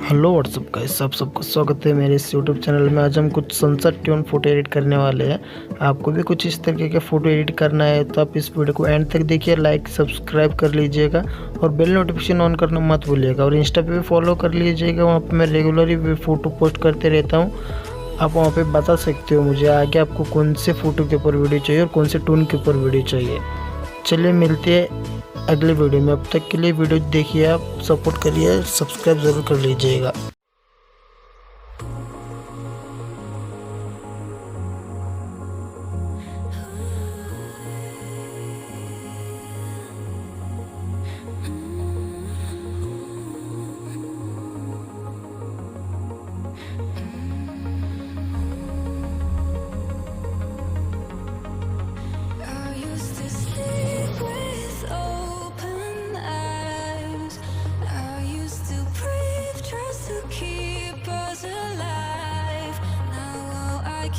Hello what's up guys, आप सबका स्वागत है मेरे इस यूट्यूब चैनल में। आज हम कुछ सनसेट ट्यून फ़ोटो एडिट करने वाले हैं। आपको भी कुछ इस तरीके के फ़ोटो एडिट करना है तो आप इस वीडियो को एंड तक देखिए, लाइक सब्सक्राइब कर लीजिएगा और बेल नोटिफिकेशन ऑन करना मत भूलिएगा। और इंस्टा पे भी फॉलो कर लीजिएगा, वहाँ पर मैं रेगुलरली भी फ़ोटो पोस्ट करते रहता हूँ। आप वहाँ पर बता सकते हो मुझे आगे आपको कौन से फ़ोटो के ऊपर वीडियो चाहिए और कौन से टून के ऊपर वीडियो चाहिए। चलिए मिलते हैं अगले वीडियो में। अब तक के लिए वीडियो देखिए, आप सपोर्ट करिए, सब्सक्राइब ज़रूर कर लीजिएगा।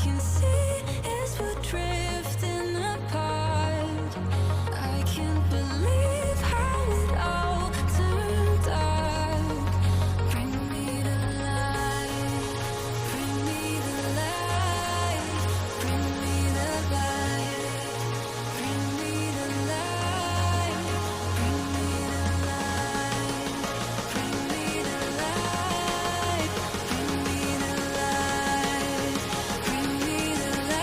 Can see is we're drifting apart. I can't believe how it all turned out. Bring me to life, bring me to life, bring me to life, bring me to life, bring me to life, bring me to life, bring me to life. Bring me to life.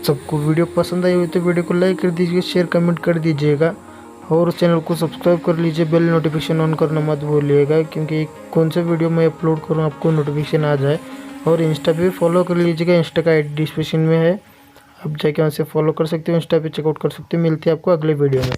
सबको video पसंद आई हो तो video को like कर दीजिए, share comment कर दीजिएगा और चैनल को सब्सक्राइब कर लीजिए। बेल नोटिफिकेशन ऑन करना मत भूलिएगा, क्योंकि कौन सा वीडियो मैं अपलोड करूँ आपको नोटिफिकेशन आ जाए। और इंस्टा पे फॉलो कर लीजिएगा, इंस्टा का ID डिस्क्रिप्शन में है, आप जाके वहाँ से फॉलो कर सकते हो, इंस्टा पे चेकआउट कर सकते हो। मिलते हैं आपको अगले वीडियो में।